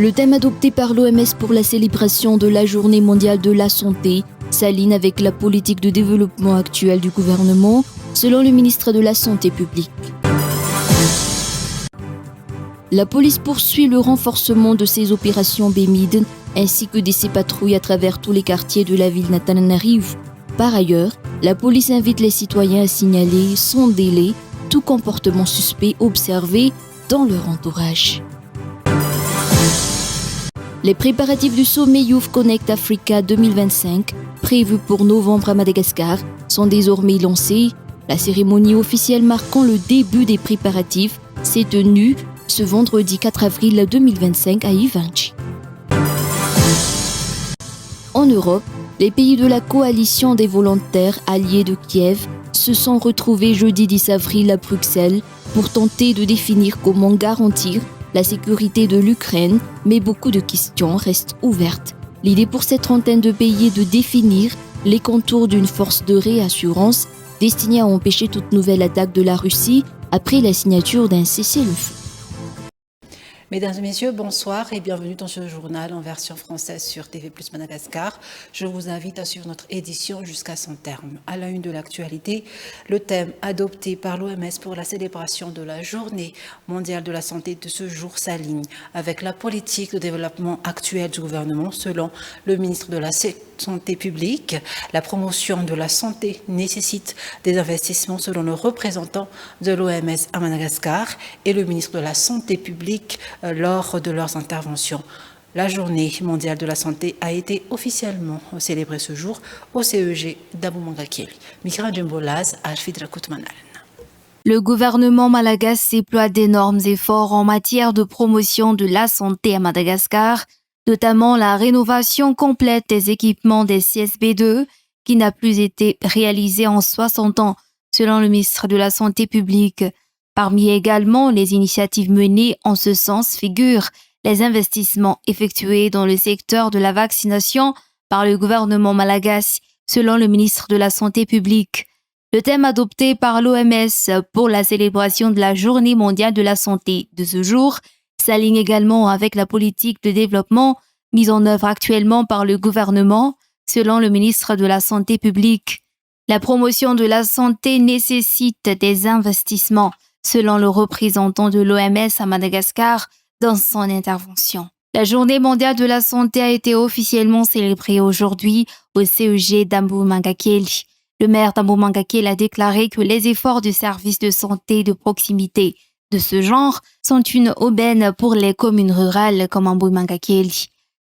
Le thème adopté par l'OMS pour la célébration de la Journée mondiale de la santé s'aligne avec la politique de développement actuelle du gouvernement, selon le ministre de la Santé publique. La police poursuit le renforcement de ses opérations BMID ainsi que de ses patrouilles à travers tous les quartiers de la ville d'Antananarivo. Par ailleurs, la police invite les citoyens à signaler sans délai tout comportement suspect observé dans leur entourage. Les préparatifs du sommet Youth Connect Africa 2025, prévu pour novembre à Madagascar, sont désormais lancés. La cérémonie officielle marquant le début des préparatifs s'est tenue ce vendredi 4 avril 2025 à Ivanchi. En Europe, les pays de la coalition des volontaires alliés de Kiev se sont retrouvés jeudi 10 avril à Bruxelles pour tenter de définir comment garantir la sécurité de l'Ukraine, mais beaucoup de questions restent ouvertes. L'idée pour cette trentaine de pays est de définir les contours d'une force de réassurance destinée à empêcher toute nouvelle attaque de la Russie après la signature d'un cessez-le-feu. Mesdames et messieurs, bonsoir et bienvenue dans ce journal en version française sur TV+ Madagascar. Je vous invite à suivre notre édition jusqu'à son terme. À la une de l'actualité, le thème adopté par l'OMS pour la célébration de la Journée mondiale de la santé de ce jour s'aligne avec la politique de développement actuelle du gouvernement, selon le ministre de la Santé publique. La promotion de la santé nécessite des investissements selon le représentant de l'OMS à Madagascar et le ministre de la Santé publique lors de leurs interventions. La Journée mondiale de la santé a été officiellement célébrée ce jour au CEG d'Abou-Mangakeli. Mikra Djembolaz, Alfidra Koutmanal. Le gouvernement malagasy déploie d'énormes efforts en matière de promotion de la santé à Madagascar, notamment la rénovation complète des équipements des CSB2 qui n'a plus été réalisée en 60 ans, selon le ministre de la Santé publique. Parmi également les initiatives menées en ce sens figurent les investissements effectués dans le secteur de la vaccination par le gouvernement malagasy, selon le ministre de la Santé publique. Le thème adopté par l'OMS pour la célébration de la Journée mondiale de la santé de ce jour s'aligne également avec la politique de développement mise en œuvre actuellement par le gouvernement, selon le ministre de la Santé publique. La promotion de la santé nécessite des investissements, selon le représentant de l'OMS à Madagascar dans son intervention. La Journée mondiale de la santé a été officiellement célébrée aujourd'hui au CEG d'Abou-Mangakeli. Le maire d'Abou-Mangakeli a déclaré que les efforts du service de santé de proximité de ce genre sont une aubaine pour les communes rurales comme Abou-Mangakeli.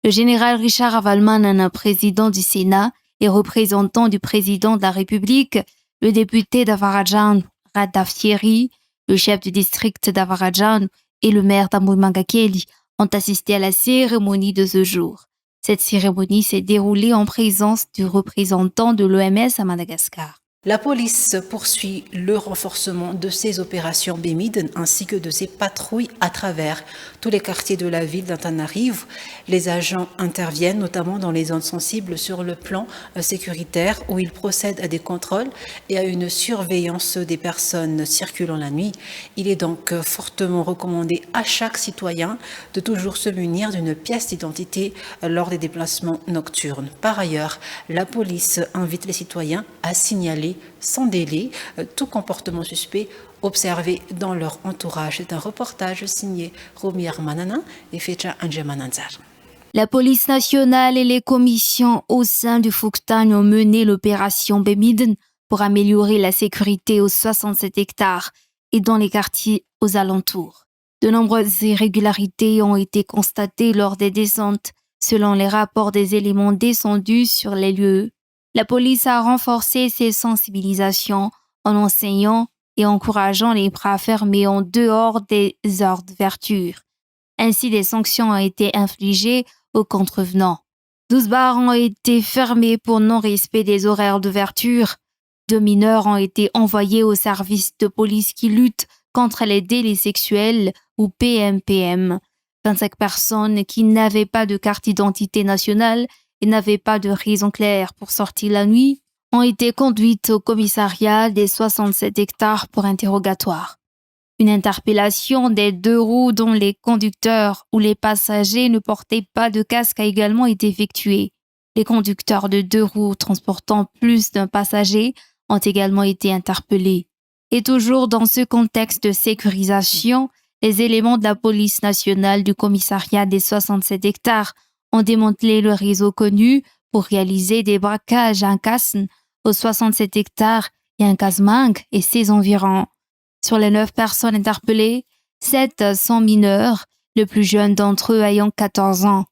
Le général Richard Avalman, président du Sénat et représentant du président de la République, le député d'Avaradjan, Radaftieri, le chef du district d'Avaradjan et le maire d'Abou-Mangakeli ont assisté à la cérémonie de ce jour. Cette cérémonie s'est déroulée en présence du représentant de l'OMS à Madagascar. La police poursuit le renforcement de ses opérations BMID ainsi que de ses patrouilles à travers tous les quartiers de la ville d'Antananarivo. Les agents interviennent notamment dans les zones sensibles sur le plan sécuritaire où ils procèdent à des contrôles et à une surveillance des personnes circulant la nuit. Il est donc fortement recommandé à chaque citoyen de toujours se munir d'une pièce d'identité lors des déplacements nocturnes. Par ailleurs, la police invite les citoyens à signaler sans délai tout comportement suspect observé dans leur entourage. C'est un reportage signé Romir Manana et Fecha Anjemananzar. La police nationale et les commissions au sein du Fouctan ont mené l'opération BMID pour améliorer la sécurité aux 67 hectares et dans les quartiers aux alentours. De nombreuses irrégularités ont été constatées lors des descentes, selon les rapports des éléments descendus sur les lieux. La police a renforcé ses sensibilisations en enseignant et encourageant les bras fermés en dehors des heures d'ouverture. Ainsi, des sanctions ont été infligées aux contrevenants. 12 bars ont été fermés pour non-respect des horaires d'ouverture. 2 mineurs ont été envoyés au service de police qui lutte contre les délits sexuels ou PMPM. 25 personnes qui n'avaient pas de carte d'identité nationale et n'avaient pas de raison claire pour sortir la nuit ont été conduites au commissariat des 67 hectares pour interrogatoire. Une interpellation des 2 roues dont les conducteurs ou les passagers ne portaient pas de casque a également été effectuée. Les conducteurs de 2 roues transportant plus d'un passager ont également été interpellés. Et toujours dans ce contexte de sécurisation, les éléments de la police nationale du commissariat des 67 hectares ont démantelé le réseau connu pour réaliser des braquages à Kassn, aux 67 hectares et à Casamance et ses environs. Sur les 9 personnes interpellées, 7 sont mineurs, le plus jeune d'entre eux ayant 14 ans.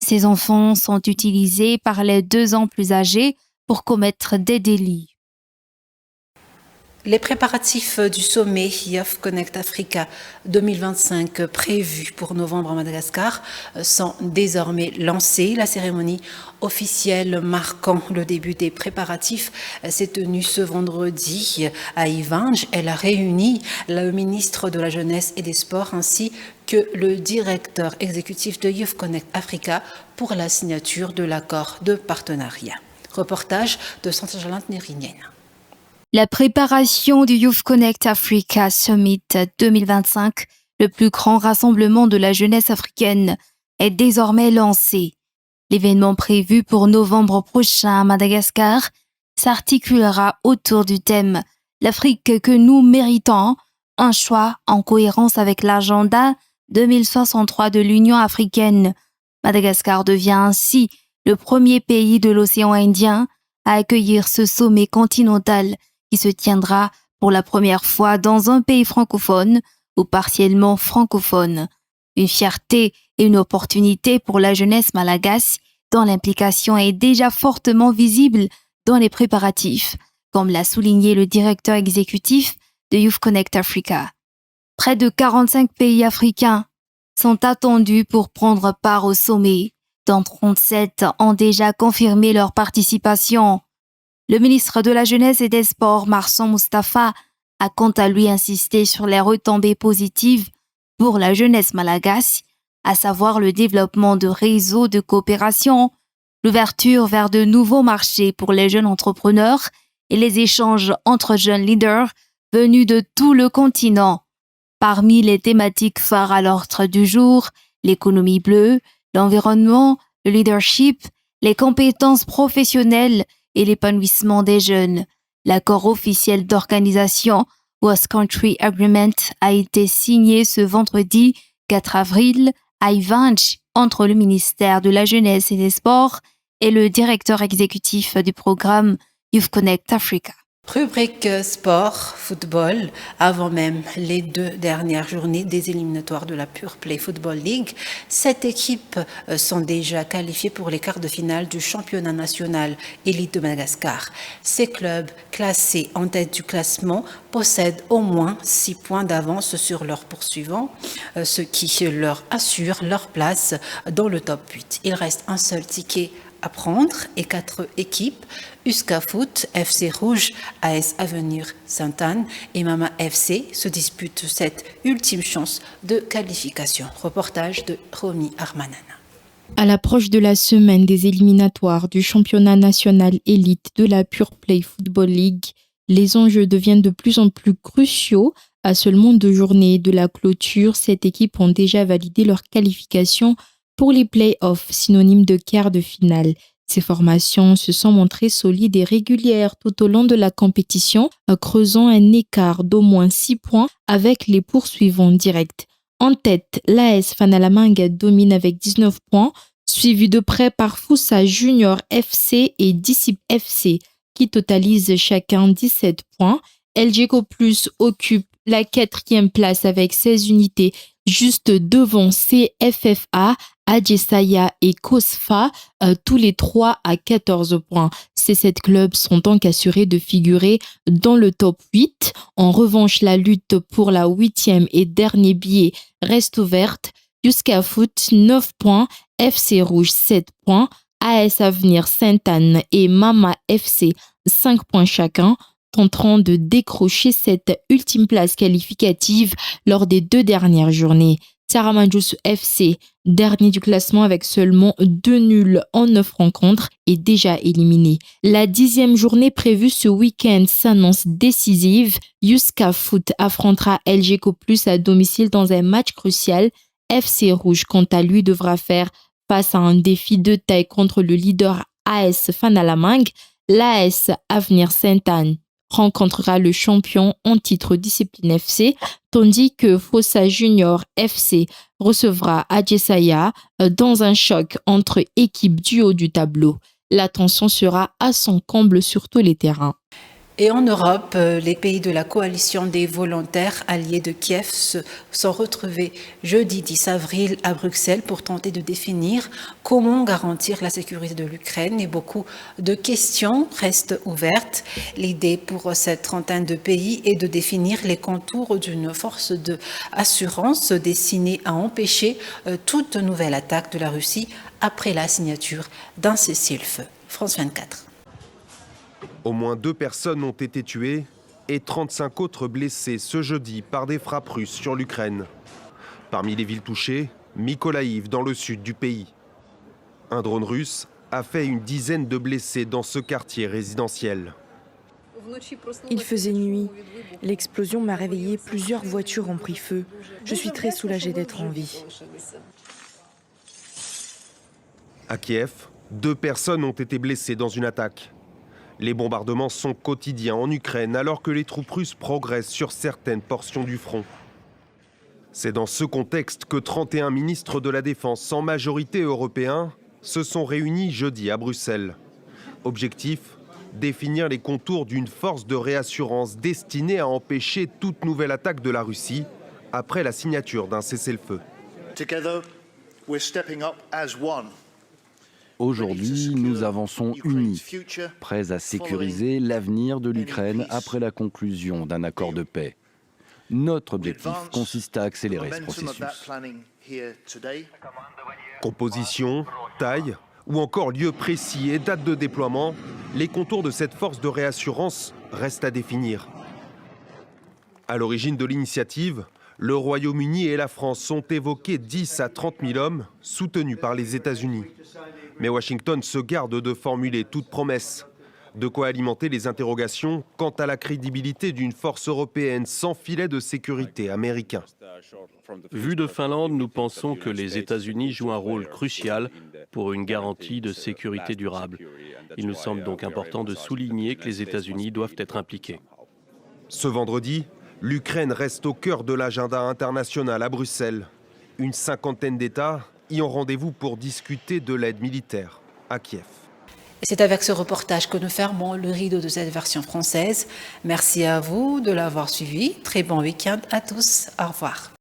Ces enfants sont utilisés par les 2 ans plus âgés pour commettre des délits. Les préparatifs du sommet Youth Connect Africa 2025 prévu pour novembre à Madagascar sont désormais lancés. La cérémonie officielle marquant le début des préparatifs s'est tenue ce vendredi à Ivange. Elle a réuni le ministre de la Jeunesse et des Sports ainsi que le directeur exécutif de Youth Connect Africa pour la signature de l'accord de partenariat. Reportage de Santajalant Nérinienne. La préparation du Youth Connect Africa Summit 2025, le plus grand rassemblement de la jeunesse africaine, est désormais lancée. L'événement prévu pour novembre prochain à Madagascar s'articulera autour du thème « L'Afrique que nous méritons », un choix en cohérence avec l'agenda 2063 de l'Union africaine. Madagascar devient ainsi le premier pays de l'océan Indien à accueillir ce sommet continental qui se tiendra pour la première fois dans un pays francophone ou partiellement francophone. Une fierté et une opportunité pour la jeunesse malagasy dont l'implication est déjà fortement visible dans les préparatifs, comme l'a souligné le directeur exécutif de Youth Connect Africa. Près de 45 pays africains sont attendus pour prendre part au sommet, dont 37 ont déjà confirmé leur participation. Le ministre de la Jeunesse et des Sports, Marsan Moustapha, a quant à lui insisté sur les retombées positives pour la jeunesse malagasy, à savoir le développement de réseaux de coopération, l'ouverture vers de nouveaux marchés pour les jeunes entrepreneurs et les échanges entre jeunes leaders venus de tout le continent. Parmi les thématiques phares à l'ordre du jour, l'économie bleue, l'environnement, le leadership, les compétences professionnelles et l'épanouissement des jeunes. L'accord officiel d'organisation West Country Agreement a été signé ce vendredi 4 avril à Ivange entre le ministère de la Jeunesse et des Sports et le directeur exécutif du programme Youth Connect Africa. Rubrique sport, football, avant même les 2 dernières journées des éliminatoires de la Pure Play Football League, 7 équipes sont déjà qualifiées pour les quarts de finale du championnat national élite de Madagascar. Ces clubs classés en tête du classement possèdent au moins 6 points d'avance sur leurs poursuivants, ce qui leur assure leur place dans le top 8. Il reste un seul ticket à prendre et 4 équipes, USCA Foot, FC Rouge, AS Avenir Sainte-Anne et Mama FC se disputent cette ultime chance de qualification. Reportage de Romy Armanana. À l'approche de la semaine des éliminatoires du championnat national élite de la Pure Play Football League, les enjeux deviennent de plus en plus cruciaux. À seulement 2 journées de la clôture, 7 équipes ont déjà validé leur qualification pour les play-offs, synonyme de quart de finale. Ces formations se sont montrées solides et régulières tout au long de la compétition, creusant un écart d'au moins 6 points avec les poursuivants directs. En tête, l'AS Fanalamanga domine avec 19 points, suivi de près par Foussa Junior FC et Disciple FC, qui totalisent chacun 17 points. LGCO Plus occupe la 4e place avec 16 unités, juste devant CFFA, Adjesaya et Kosfa, tous les 3 à 14 points. Ces 7 clubs sont donc assurés de figurer dans le top 8. En revanche, la lutte pour la 8e et dernier billet reste ouverte. Yuska Foot 9 points, FC Rouge 7 points, AS Avenir Sainte-Anne et Mama FC 5 points chacun, tenteront de décrocher cette ultime place qualificative lors des 2 dernières journées. Saramajoussou FC, dernier du classement avec seulement 2 nuls en 9 rencontres, est déjà éliminé. La 10e journée prévue ce week-end s'annonce décisive. Yuska Foot affrontera LGco Plus à domicile dans un match crucial. FC Rouge, quant à lui, devra faire face à un défi de taille contre le leader AS Fanalamang. L'AS Avenir Sainte-Anne rencontrera le champion en titre discipline FC, tandis que Fossa Junior FC recevra Adjesaya dans un choc entre équipes du haut du tableau. La tension sera à son comble sur tous les terrains. Et en Europe, les pays de la coalition des volontaires alliés de Kiev se sont retrouvés jeudi 10 avril à Bruxelles pour tenter de définir comment garantir la sécurité de l'Ukraine. Et beaucoup de questions restent ouvertes. L'idée pour cette trentaine de pays est de définir les contours d'une force d'assurance destinée à empêcher toute nouvelle attaque de la Russie après la signature d'un cessez-le-feu. France 24. Au moins 2 personnes ont été tuées et 35 autres blessées ce jeudi par des frappes russes sur l'Ukraine. Parmi les villes touchées, Mykolaïv dans le sud du pays. Un drone russe a fait une dizaine de blessés dans ce quartier résidentiel. Il faisait nuit. L'explosion m'a réveillé, plusieurs voitures ont pris feu. Je suis très soulagée d'être en vie. À Kiev, 2 personnes ont été blessées dans une attaque. Les bombardements sont quotidiens en Ukraine alors que les troupes russes progressent sur certaines portions du front. C'est dans ce contexte que 31 ministres de la Défense, en majorité européens, se sont réunis jeudi à Bruxelles. Objectif : définir les contours d'une force de réassurance destinée à empêcher toute nouvelle attaque de la Russie après la signature d'un cessez-le-feu. Together, we're stepping up as one. Aujourd'hui, nous avançons unis, prêts à sécuriser l'avenir de l'Ukraine après la conclusion d'un accord de paix. Notre objectif consiste à accélérer ce processus. Composition, taille ou encore lieu précis et date de déploiement, les contours de cette force de réassurance restent à définir. À l'origine de l'initiative, le Royaume-Uni et la France ont évoqué 10 à 30 000 hommes soutenus par les États-Unis. Mais Washington se garde de formuler toute promesse. De quoi alimenter les interrogations quant à la crédibilité d'une force européenne sans filet de sécurité américain. Vu de Finlande, nous pensons que les États-Unis jouent un rôle crucial pour une garantie de sécurité durable. Il nous semble donc important de souligner que les États-Unis doivent être impliqués. Ce vendredi, l'Ukraine reste au cœur de l'agenda international à Bruxelles. Une 50aine d'États y ont rendez-vous pour discuter de l'aide militaire à Kiev. C'est avec ce reportage que nous fermons le rideau de cette version française. Merci à vous de l'avoir suivi. Très bon week-end à tous. Au revoir.